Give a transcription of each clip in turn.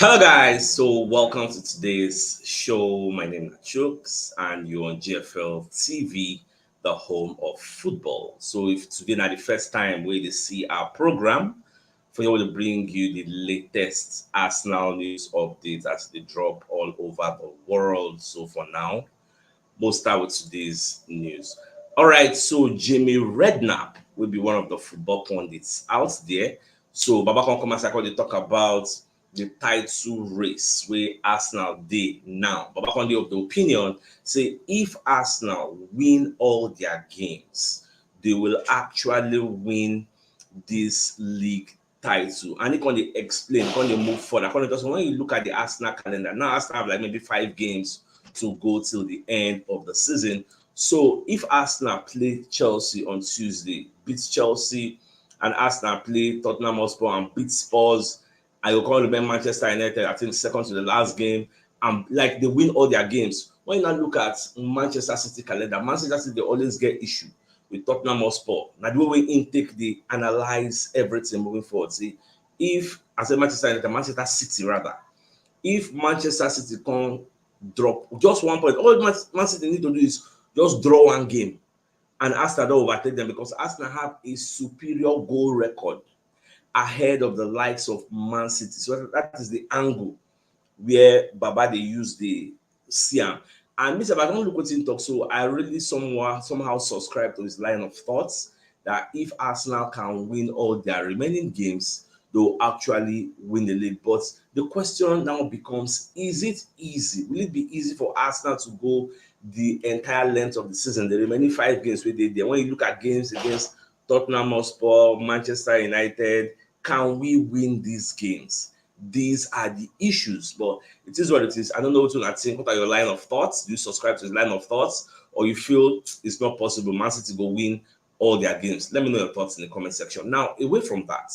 Hello, guys. So, welcome to today's show. My name is CHUKS, and you're on GFL TV, the home of football. So, if today not the first time we see our program, for you to bring you the latest Arsenal news updates as they drop all over the world. So, for now, we'll start with today's news. All right, so Jamie Redknapp will be one of the football pundits out there. So Baba can come and they talk about the title race where Arsenal did now. Baba can of the opinion say if Arsenal win all their games, they will actually win this league title. And he can they explain, can they move forward? Because when you look at the Arsenal calendar, now Arsenal have like maybe 5 games to go till the end of the season. So if Arsenal play Chelsea on Tuesday, beats Chelsea, and Arsenal play Tottenham Hotspur and beat Spurs, and you can't remember Manchester United, I think second to the last game, and like they win all their games. When you now look at Manchester City calendar, Manchester City they always get issue with Tottenham Hotspur. Now the way we intake, they analyze everything moving forward. See, if as a Manchester United, Manchester City rather, if Manchester City can drop just 1 point, all Man City need to do is just draw one game, and Arsenal don't overtake them because Arsenal have a superior goal record ahead of the likes of Man City. So that is the angle where Baba they use the Siam. And Mr. I don't look what him talk, so I really somehow subscribe to his line of thoughts that if Arsenal can win all their remaining games, they'll actually win the league. But the question now becomes: is it easy? Will it be easy for Arsenal to go the entire length of the season, the remaining 5 games we did there? When you look at games against Tottenham Hotspur, Manchester United, can we win these games? These are the issues, but it is what it is. I don't know what you think. What are your line of thoughts? Do you subscribe to his line of thoughts, or you feel it's not possible Man City go win all their games? Let me know your thoughts in the comment section. Now, away from that,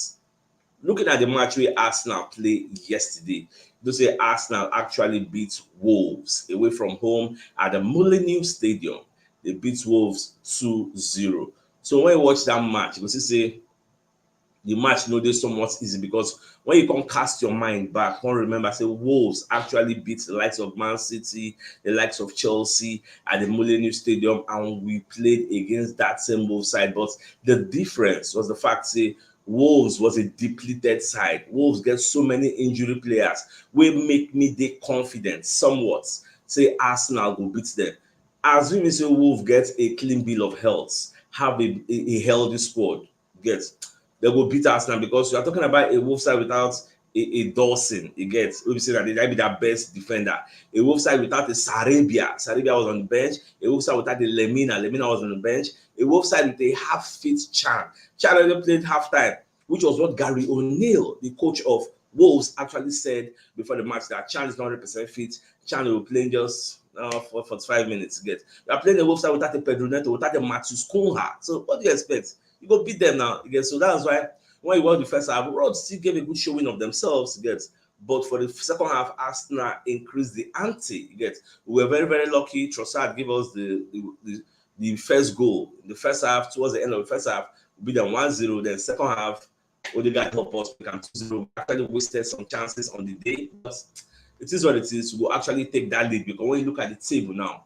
looking at the match where Arsenal played yesterday, you say Arsenal actually beat Wolves away from home at the Molineux Stadium. They beat Wolves 2-0. So when you watch that match, you say the match no dey somewhat easy because when you can cast your mind back, come remember say Wolves actually beat the likes of Man City, the likes of Chelsea at the Molineux Stadium, and we played against that same Wolves side. But the difference was the fact say Wolves was a depleted side. Wolves get so many injury players wey make me dey confident somewhat say Arsenal go beat them. Assuming say Wolves get a clean bill of health, have a healthy squad, get they go beat Arsenal because you are talking about a Wolves side without a Dawson. You get we say that they might be their best defender. A Wolves side without a Sarabia. Sarabia was on the bench. A Wolves side without a Lemina. Lemina was on the bench. A Wolves side with a half-fit Chan. Chan only played halftime, which was what Gary O'Neill, the coach of Wolves, actually said before the match that Chan is not 100% fit. Chan will play just for 45 minutes. Get you are playing a Wolves side without a Pedro Neto, without a Matheus Cunha. So what do you expect? You go beat them now. Again. So that's why when you watch the first half, Rod still gave a good showing of themselves. Get, but for the second half, Arsenal increased the ante. Get, we were very, very lucky. Trossard gave us the first goal in the first half. Towards the end of the first half, we beat them 1-0. Then second half, Odegaard helped us become 2-0. We actually wasted some chances on the day, but it is what it is. We'll actually take that lead because when you look at the table now,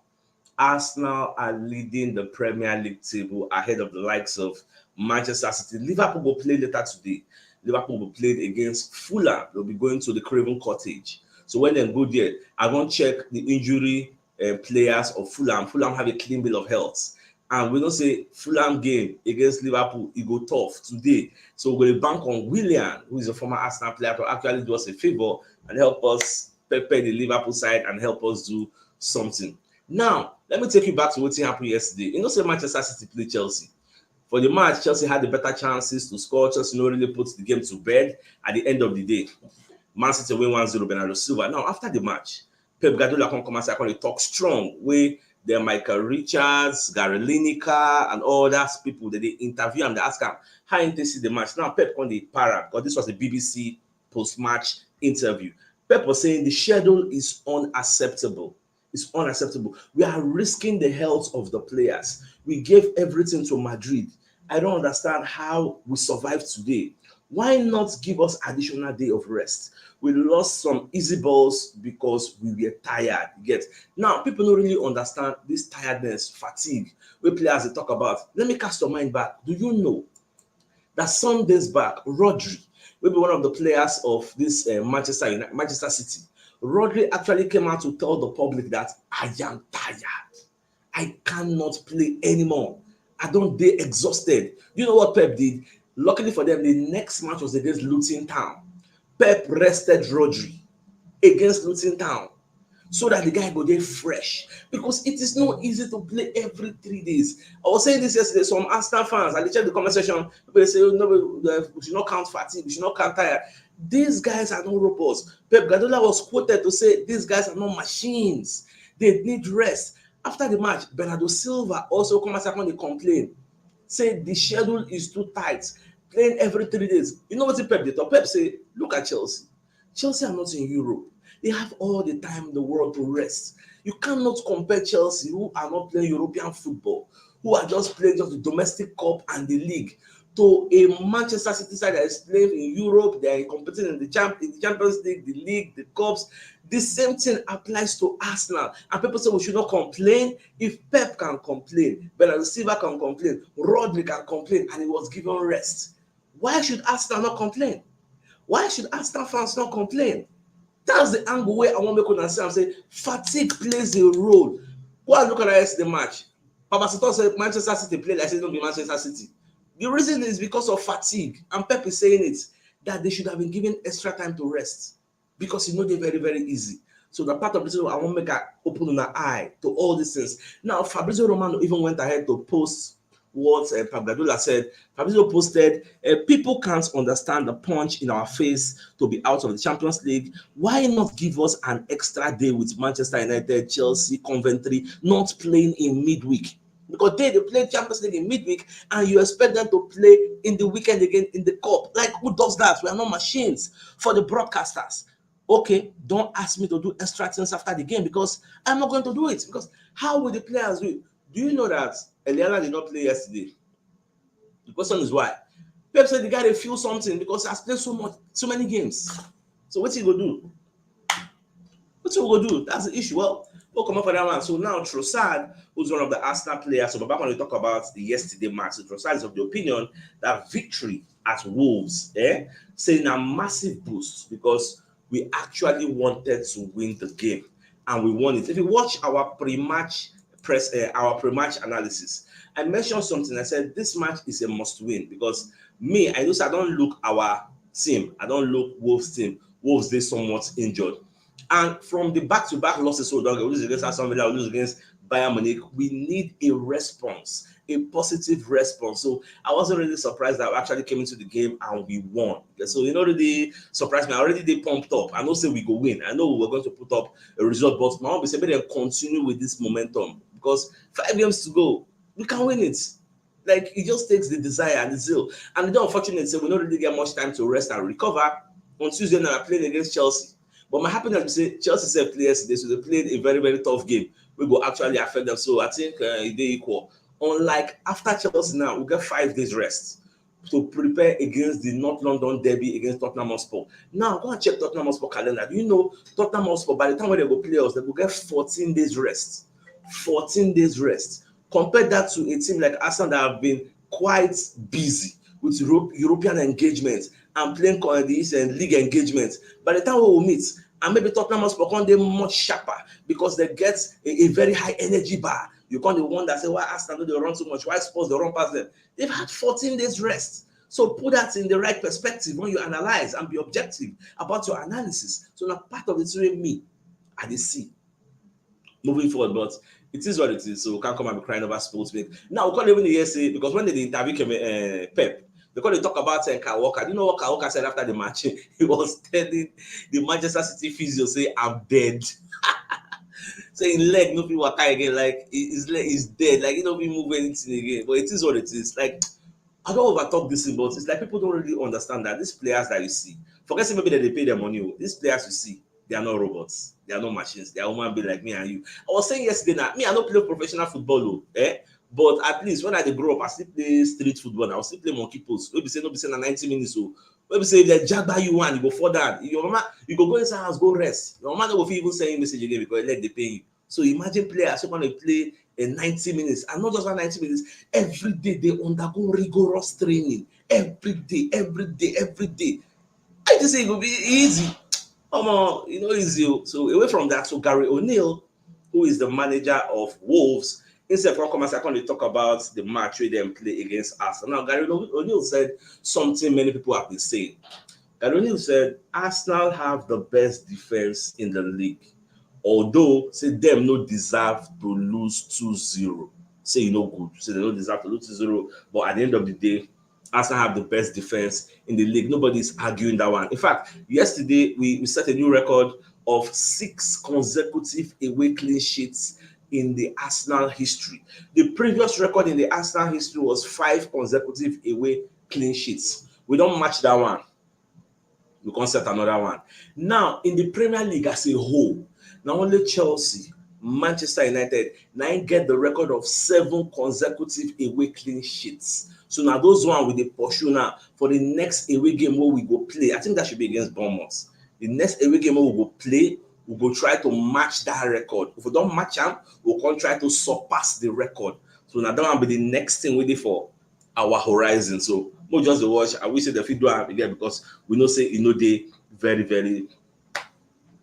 Arsenal are leading the Premier League table ahead of the likes of Manchester City. Liverpool will play later today. Liverpool will play against Fulham. They'll be going to the Craven Cottage. So when they go there, I won't check the injury players of Fulham. Fulham have a clean bill of health. And we don't say Fulham game against Liverpool, it go tough today. So we're going to bank on Willian, who is a former Arsenal player, to actually do us a favor and help us prepare the Liverpool side and help us do something. Now, let me take you back to what happened yesterday. You know, say Manchester City played Chelsea. For the match, Chelsea had the better chances to score. Chelsea really put the game to bed at the end of the day. Man City win 1-0, Bernardo Silva. Now, after the match, Pep Guardiola come and say, I talk strong. Where the Michael Richards, Gary Lineker, and all those people that they interview and they ask them, how did they see the match? Now, Pep on the para, because this was a BBC post-match interview. Pep was saying the schedule is unacceptable. It's unacceptable. We are risking the health of the players. We gave everything to Madrid. I don't understand how we survived today. Why not give us additional day of rest? We lost some easy balls because we were tired. Get now, people don't really understand this tiredness, fatigue, where players they talk about. Let me cast your mind back. Do you know that some days back, Rodri, maybe one of the players of this Manchester City, Rodri actually came out to tell the public that I am tired. I cannot play anymore. I don't dey exhausted. You know what Pep did? Luckily for them, the next match was against Luton Town. Pep rested Rodri against Luton Town so that the guy go dey fresh, because it is not easy to play every 3 days. I was saying this yesterday. Some Arsenal fans, I check the comment section, people dey say, oh, no, we should not count fatigue, we should not count tired. These guys are not robots. Pep Guardiola was quoted to say these guys are not machines, they need rest. After the match, Bernardo Silva also come out and complain, say the schedule is too tight, playing every 3 days. You know what Pep did? Pep say, look at Chelsea. Chelsea are not in Europe. They have all the time in the world to rest. You cannot compare Chelsea, who are not playing European football, who are just playing just the domestic cup and the league, to a Manchester City side that is playing in Europe. They are competing in the Champions League, the league, the cups. The same thing applies to Arsenal. And people say we should not complain. If Pep can complain, Bernardo Silva can complain, Rodri can complain, and he was given rest, why should Arsenal not complain? Why should Arsenal fans not complain? That's the angle where I want to make understand. I'm saying fatigue plays a role. Go and look at the rest of the match. Papa Sito said Manchester City played like it don't be Manchester City. The reason is because of fatigue, and Pep is saying it, that they should have been given extra time to rest, because you know they're very, very easy. So the part of this, I want to make an open an eye to all these things. Now, Fabrizio Romano even went ahead to post what Pep Guardiola said. Fabrizio posted, people can't understand the punch in our face to be out of the Champions League. Why not give us an extra day with Manchester United, Chelsea, Coventry, not playing in midweek? Because they play Champions League in midweek, and you expect them to play in the weekend again in the cup. Like, who does that? We are not machines. For the broadcasters, okay, don't ask me to do extra things after the game, because I'm not going to do it. Because how will the players do it? Do you know that Eliana did not play yesterday? The question is why. Pep said the guy dey feel something because he has played so many games. So what he go do? What he go do? That's the issue. Well, we'll come up for that one. So now Trossard, who's one of the Arsenal players, so back when we talk about the yesterday match, so Trossard is of the opinion that victory at Wolves, saying a massive boost, because we actually wanted to win the game and we won it. If you watch our pre-match analysis, I mentioned something. I said this match is a must-win, because me, I know I don't look our team, I don't look Wolves team. Wolves they somewhat injured, and from the back-to-back losses, so don't lose against Aston Villa, lose against Bayern Munich, we need a response, a positive response. So I wasn't really surprised that we actually came into the game and we won. So you know, really surprised me. Already they pumped up. I know say we go win. I know we were going to put up a result, but my mom said better continue with this momentum, because 5 games to go, we can win it. Like, it just takes the desire and the zeal. And the unfortunate say we don't really get much time to rest and recover. On Tuesday night, I'm playing against Chelsea. But my happiness is say Chelsea said play yesterday, so they played a very, very tough game. We go actually affect them. So I think they equal. Unlike after Chelsea now, we get 5 days rest to prepare against the North London derby against Tottenham Hotspur. Now go and check Tottenham Hotspur calendar. Do you know Tottenham Hotspur, by the time when they go play us, they will get 14 days rest. 14 days rest. Compare that to a team like Arsenal that have been quite busy with European engagements and playing these league engagements. By the time we will meet, and maybe Tottenham Hotspur can be much sharper, because they get a very high energy bar. You can't the one that say why Arsenal they run so much, why Spurs they run past them. They've had 14 days rest. So put that in the right perspective when you analyze, and be objective about your analysis. So now part of the story me I dey see moving forward, but it is what it is. So we can't come and be crying over sports week. Now we can't even hear say, because when they interview Pep, because they talk about Kyle Walker. Do you know what Kyle Walker said after the match? He was telling the Manchester City physio, say, I'm dead. Saying leg no fit waka again, like his leg is dead, like he don't be move anything again. But it is what it is. Like, I don't overtalk this thing, but it's like people don't really understand that these players that you see, forget maybe that they pay their money. These players you see, they are not robots, they are not machines, they are human beings like me and you. I was saying yesterday that me, I don't play professional football, but at least when I grow up, I still play street football. I will still play monkey post. We be saying no be saying 90 minutes, so When we say that jagba you one, you go for that. Your mama, you go inside house, go rest. Your mama no go fit even send you message again because let they pay you. So imagine players who want to play in 90 minutes, and not just one 90 minutes. Every day they undergo rigorous training. Every day, every day, every day. I just say it will be easy. Easy. So away from that, so Gary O'Neill, who is the manager of Wolves, instead of come and second, they talk about the match where they play against Arsenal. Now, Gary O'Neill said something many people have been saying. Gary O'Neill said Arsenal have the best defense in the league, although say them no deserve to lose 2-0. Say you know good, say they don't deserve to lose 2-0, but at the end of the day, Arsenal have the best defense in the league. Nobody's arguing that one. In fact, yesterday we set a new record of 6 consecutive away clean sheets in the Arsenal history. The previous record in the Arsenal history was 5 consecutive away clean sheets. We don't match that one. We can set another one. Now, in the Premier League as a whole, not only Chelsea, Manchester United, now get the record of 7 consecutive away clean sheets. So now those one with the pursue now for the next away game where we go play. I think that should be against Bournemouth. The next away game where we go play, we go try to match that record. If we don't match them, we'll come try to surpass the record. So now that will be the next thing waiting for our horizon. So we'll just watch. I wish the feed again because we know say they very, very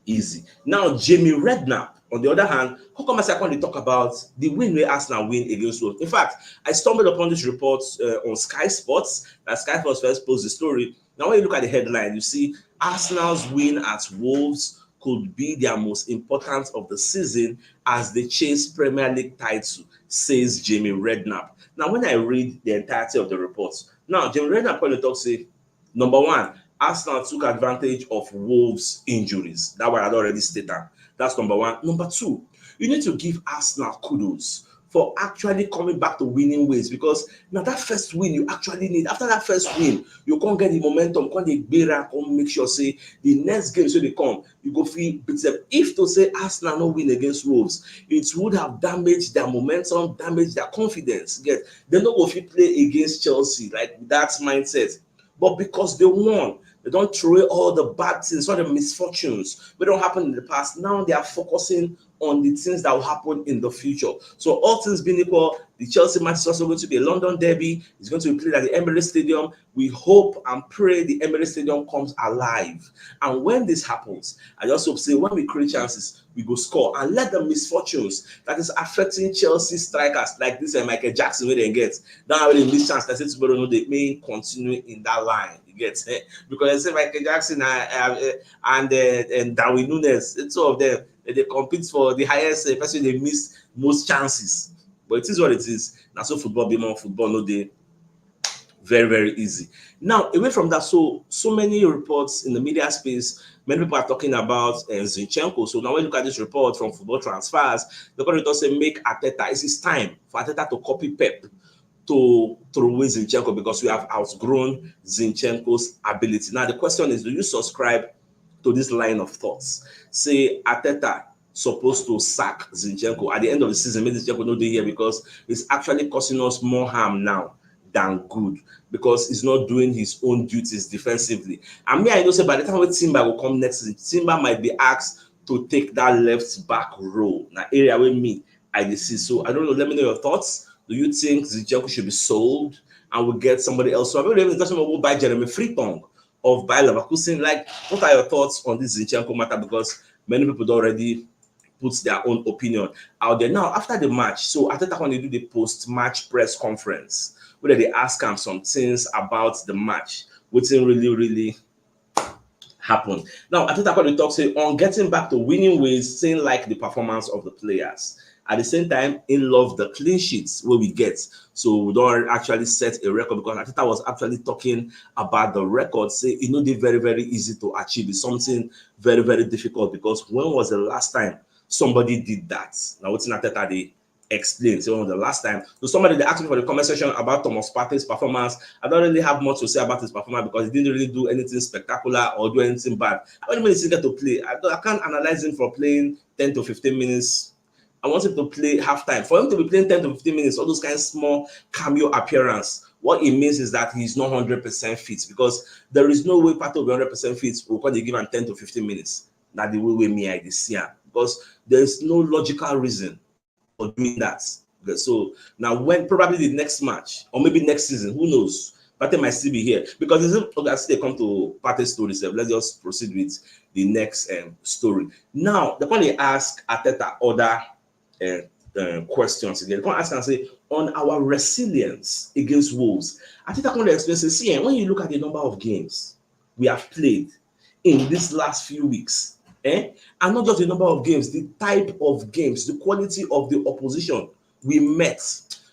easy. Now, Jamie Redknapp, on the other hand, how come I want to talk about the win where Arsenal win against Wolves? In fact, I stumbled upon this report on Sky Sports. That Sky Sports first posted the story. Now, when you look at the headline, you see Arsenal's win at Wolves could be their most important of the season as they chase Premier League title, says Jamie Redknapp. Now, when I read the entirety of the report, now Jamie Redknapp point talk say, number one, Arsenal took advantage of Wolves' injuries. That one I had already stated. That's number one. Number two, you need to give Arsenal kudos for actually coming back to winning ways, because now that first win you actually need. After that first win, you can't get the momentum, can't get better, can't make sure say the next game so they come, you go feel beat them. If to say Arsenal no win against Wolves, it would have damaged their momentum, damaged their confidence. Get they no go fit play against Chelsea like that mindset. But because they won, they don't throw away all the bad things, all the misfortunes that don't happen in the past. Now they are focusing on the things that will happen in the future. So all things being equal, the Chelsea match is also going to be a London derby. It's going to be played at the Emirates Stadium. We hope and pray the Emirates Stadium comes alive. And when this happens, I just hope say when we create chances, we go score and let the misfortunes that is affecting Chelsea strikers like this and Michael Jackson where they get now they miss chance. That's it. Tomorrow, no, they may continue in that line. Because I say Michael Jackson and Darwin Nunes, the two of them, they compete for the highest person. They miss most chances, but it is what it is. Now, so football be more football, no day. Very, very easy. Now, away from that, so many reports in the media space. Many people are talking about Zinchenko. So now when you look at this report from Football Transfers, the report say make Arteta. It's time for Arteta to copy Pep to throw away Zinchenko because we have outgrown Zinchenko's ability. Now the question is, do you subscribe to this line of thoughts? Say Arteta supposed to sack Zinchenko at the end of the season, maybe Zinchenko no day here because it's actually causing us more harm now than good because he's not doing his own duties defensively. And me, I know say by the time when Timber will come next season, Timber might be asked to take that left back role. Now area with me, I see. So I don't know. Let me know your thoughts. Do you think Zinchenko should be sold and we'll get somebody else? So I believe it's not we'll buy Jeremy Frimpong of Bayer Leverkusen. Like, what are your thoughts on this Zinchenko matter? Because many people already put their own opinion out there. Now, after the match, so Arteta when they do the post-match press conference, where they ask him some things about the match, which didn't really happen. Now, Arteta when they talk say on getting back to winning ways, saying like the performance of the players. At the same time, in love the clean sheets where we get. So we don't actually set a record because Arteta was actually talking about the record, say they're very, very easy to achieve. It's something very, very difficult because when was the last time somebody did that? Now, what's Arteta they explain? So when was the last time? So somebody they asked me for the comment section about Thomas Partey's performance. I don't really have much to say about his performance because he didn't really do anything spectacular or do anything bad. How many minutes he get to play? I can't analyze him for playing 10 to 15 minutes I want him to play halftime. For him to be playing 10 to 15 minutes, all those kind of small cameo appearance, what it means is that he's not 100% fit, because there is no way part of 100% fit will come they give him 10 to 15 minutes. That the way me I see him, because there is no logical reason for doing that. Okay, so now when probably the next match or maybe next season, who knows? Partey might still be here, because as they come to Partey's story, so let's just proceed with the next story. Now, the one they ask Arteta other questions again. They can ask and say, on our resilience against Wolves, Arteta can explain, say, see, when you look at the number of games we have played in these last few weeks, and not just the number of games, the type of games, the quality of the opposition we met,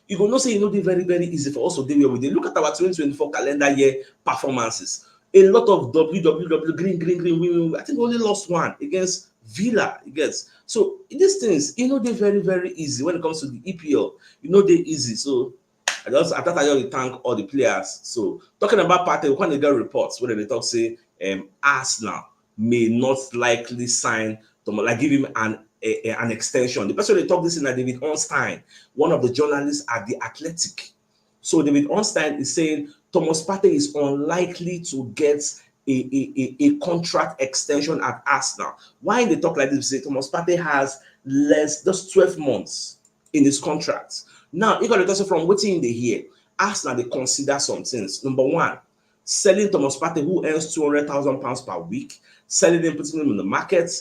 you go know say dey very very easy for us to dey where we dey. Look at our 2024 calendar year performances. A lot of WWW green win. I think we only lost one against Villa. Against, so these things dey very very easy when it comes to the EPL. Dey easy. So I just thank all the players. So talking about Partey, when they get reports where they talk say Arsenal may not likely sign like give him an extension. The person they talk this in David Ornstein, one of the journalists at The Athletic. So David Ornstein is saying Thomas Partey is unlikely to get a contract extension at Arsenal. Why they talk like this? Say Thomas Partey has just 12 months in his contract. Now, you got to tell from waiting in the year, Arsenal they consider some things. Number one, selling Thomas Partey, who earns £200,000 per week, selling him, putting him in the market,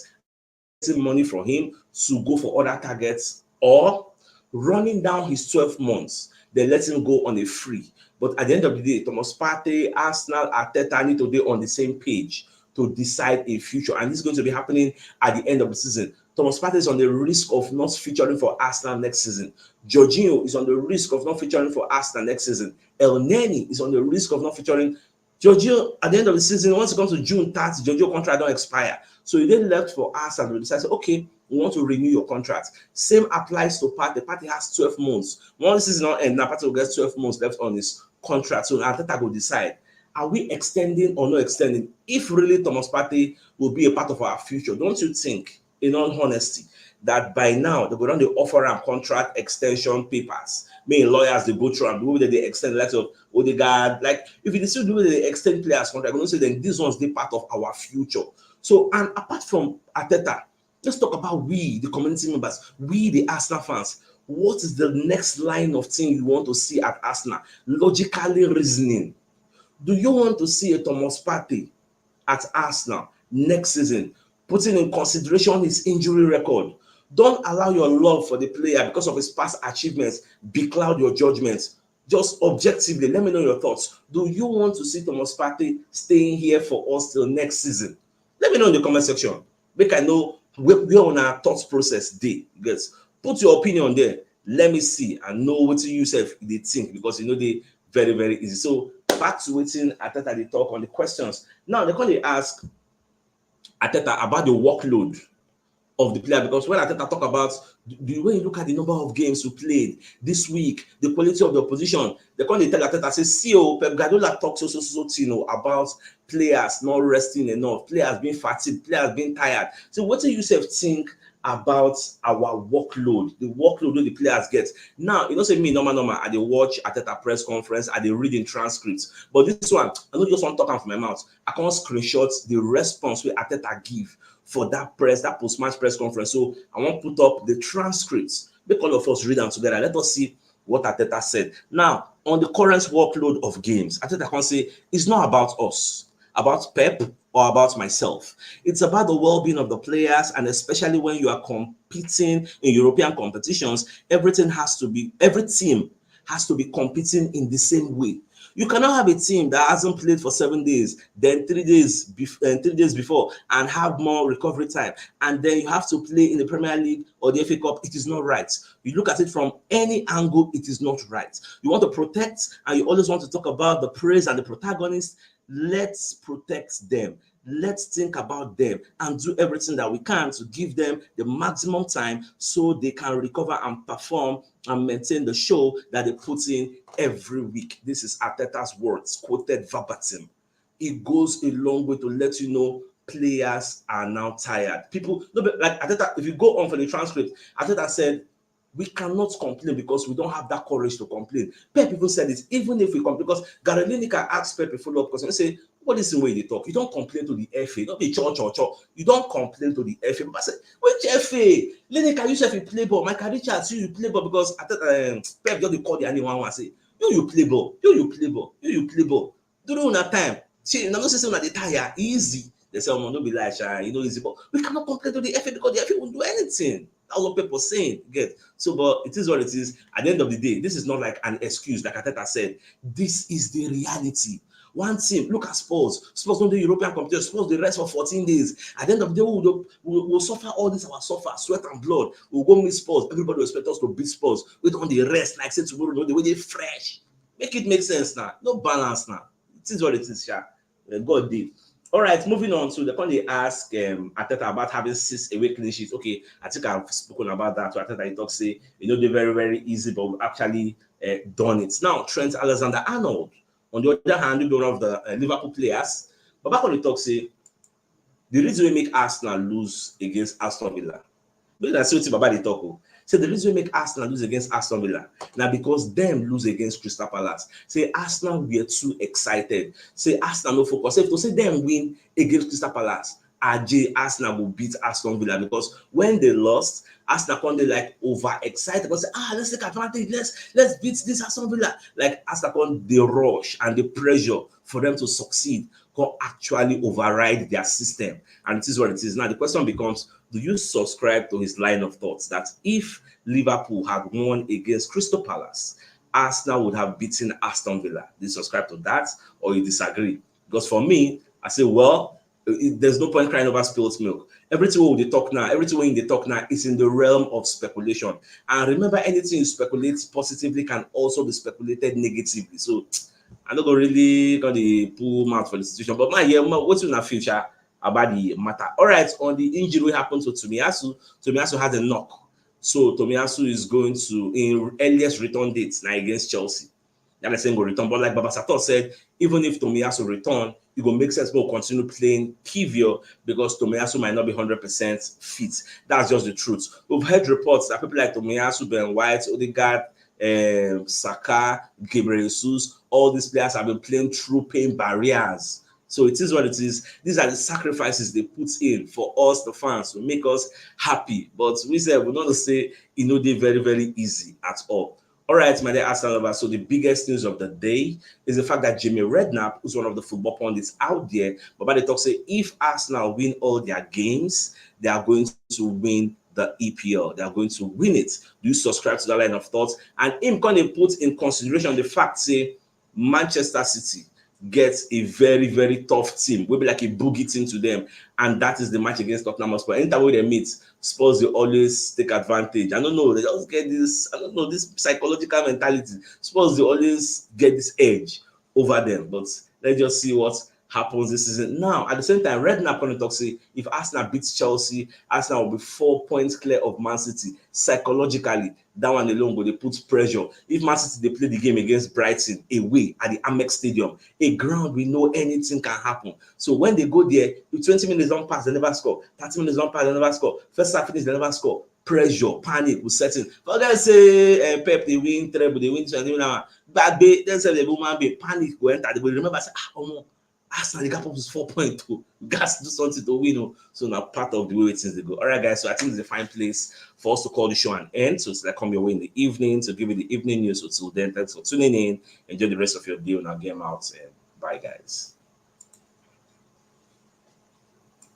getting money from him to go for other targets, or running down his 12 months, then let him go on a free. But at the end of the day, Thomas Partey, Arsenal, Arteta need to be on the same page to decide a future. And this is going to be happening at the end of the season. Thomas Partey is on the risk of not featuring for Arsenal next season. Jorginho is on the risk of not featuring for Arsenal next season. El Neni is on the risk of not featuring. Jorginho, at the end of the season, once it comes to June 30, Jorginho contract don't expire. So you then left for Arsenal to decide, okay, we want to renew your contract. Same applies to Partey. Partey has 12 months. Once this is not end, now Partey will get 12 months left on his contract. So Arteta will decide, are we extending or not extending? If really Thomas Partey will be a part of our future, don't you think, in all honesty, that by now they're going to offer him contract extension papers? Meaning lawyers, they go through and the way that they extend the letter of Odegaard. Like, if it is still the way they extend players' contract, I'm going to say then these ones, they part of our future. So, and apart from Arteta, let's talk about we, the community members, we, the Arsenal fans. What is the next line of thing you want to see at Arsenal? Logically reasoning. Do you want to see a Thomas Partey at Arsenal next season, putting in consideration his injury record? Don't allow your love for the player because of his past achievements becloud your judgments. Just objectively, let me know your thoughts. Do you want to see Thomas Partey staying here for us till next season? Let me know in the comment section. Make I know where on our thoughts process day. Guys, put your opinion there. Let me see and know what you yourself they think, because they very very easy. So back to waiting Arteta they talk on the questions. Now they ask Arteta about the workload of the player, because when Arteta talk about when you look at the number of games we played this week, the quality of the opposition, they tell Arteta, say, see, Pep Guardiola talks about players not resting enough, players being fatigued, players being tired. So what do you think about our workload, the workload that the players get? Now, say me, normal, I dey watch Arteta press conference, I dey reading transcripts, but this one, I don't just want to talk from my mouth. I can't screenshot the response where Arteta give for that post-match press conference. So I want to put up the transcripts. Make all of us read them together. Let us see what Arteta said. Now, on the current workload of games, Arteta can say it's not about us, about Pep or about myself. It's about the well-being of the players, and especially when you are competing in European competitions, every team has to be competing in the same way. You cannot have a team that hasn't played for 7 days, then 3 days before, and have more recovery time, and then you have to play in the Premier League or the FA Cup. It is not right. You look at it from any angle, it is not right. You want to protect, and you always want to talk about the praise and the protagonists. Let's protect them. Let's think about them and do everything that we can to give them the maximum time so they can recover and perform and maintain the show that they put in every week. This is Arteta's words, quoted verbatim. It goes a long way to let you know players are now tired. People, no, but like Ateta, if you go on for the transcript, Ateta said, we cannot complain because we don't have that courage to complain. Pep even said it, even if we complain, because Gary Lineker asked Pep a follow-up question. He say, what is the way they talk? You don't complain to the FA, don't be cho. You don't complain to the FA. But I said, which FA? Lineker, you say you play ball. Michael Richards, you play ball because Pep just call the anyone and say, you play ball, you play ball, you play ball. During that time, see, now no say that they tire easy. They say, oh, no be like, easy, but we cannot complain to the FA because the FA won't do anything. That's what people saying. Get so, but it is what it is. At the end of the day, this is not like an excuse, like Ateta said. This is the reality. One team, look at Spurs. Spurs don't do European competition. Spurs the rest for 14 days. At the end of the day, we'll suffer all this, our suffer, sweat and blood. We'll go meet Spurs. Everybody will expect us to beat Spurs. We don't the rest, like say tomorrow, no, the way they fresh. Make it make sense now. No balance now. It is what it is, yeah. God did. All right, moving on to the point they ask Ateta about having 6 away clean sheets. Okay, I think I've spoken about that. So Ateta he talks say, they're very, very easy, but we've actually done it. Now, Trent Alexander-Arnold, on the other hand, will be one of the Liverpool players. But back on the talk say, the reason we make Arsenal lose against Aston Villa, because that's what Baba they talk. So the reason we make Arsenal lose against Aston Villa now because them lose against Crystal Palace. Say Arsenal were too excited. Say Arsenal no focus. If to say them win against Crystal Palace, Arsenal will beat Aston Villa because when they lost, Arsenal come they like overexcited because say, let's take advantage, let's beat this Aston Villa. Like Arsenal come the rush and the pressure for them to succeed can actually override their system. And it is what it is. Now the question becomes, do you subscribe to his line of thoughts that if Liverpool had won against Crystal Palace, Arsenal would have beaten Aston Villa? Do you subscribe to that or you disagree? Because for me, I say, well, there's no point crying over spilled milk. Everything they talk now is in the realm of speculation. And remember, anything you speculate positively can also be speculated negatively. So I'm not really going to pull mouth for the situation. But what's in the future about the matter? All right, on the injury happened to Tomiyasu has a knock. So Tomiyasu is going to, in earliest return dates now against Chelsea. That saying go return. But like Baba Sato said, even if Tomiyasu return, it will make sense to continue playing Kivio because Tomiyasu might not be 100% fit. That's just the truth. We've heard reports that people like Tomiyasu, Ben White, Odegaard, Saka, Gabriel Jesus, all these players have been playing through pain barriers. So it is what it is. These are the sacrifices they put in for us, the fans, to make us happy. But we said we're not to say they're very, very easy at all. All right, my dear Arsenal lovers. So the biggest news of the day is the fact that Jamie Redknapp, who's one of the football pundits out there, but by the talk say if Arsenal win all their games, they are going to win the EPL. They are going to win it. Do you subscribe to that line of thought? And him kind of put in consideration the fact say Manchester City gets a very, very tough team. Will be like a boogie team to them, and that is the match against Tottenham Hotspur. Anytime they meet, Spurs they always take advantage. I don't know, they just get this. I don't know, this psychological mentality. Spurs they always get this edge over them. But let's just see what happens this season. Now, at the same time, Redknapp going to talk say if Arsenal beats Chelsea, Arsenal will be 4 points clear of Man City. Psychologically, that one alone will they put pressure. If Man City they play the game against Brighton away at the Amex Stadium, a ground we know anything can happen. So when they go there, if 20 minutes don't pass, they never score. 30 minutes don't pass, they never score. First half finish, they never score. Pressure, panic will set in. For guys say Pep they win treble, they win 20 now. Bad bay, then say the woman be panic go enter. They will remember say Arsenal, the gap up is 4.2. Gas do something to win. So now part of the way things they go. All right, guys. So I think it's a fine place for us to call the show an end. So it's like come your way in the evening to give you the evening news. So till then, thanks for tuning in. Enjoy the rest of your day. Now game out. Bye, guys.